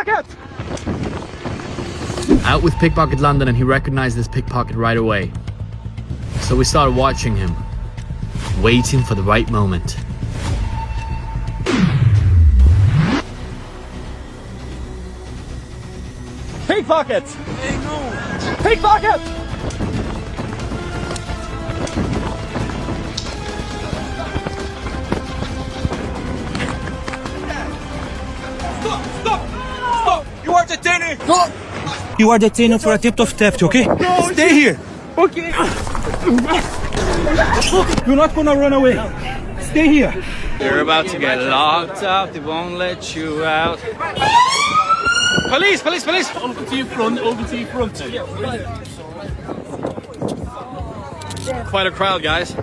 Pickpocket! Out with Pickpocket London, and he recognized this pickpocket right away. So we started watching him, waiting for the right moment. Pickpocket! Pickpocket! Stop! You are detained! You are detained for attempt of theft, okay? Stay here. Okay. You're not gonna run away. Stay here. You're about to get locked up. They won't let you out. Police! Police! Police! Over to your front, over to your front. Quite a crowd, guys.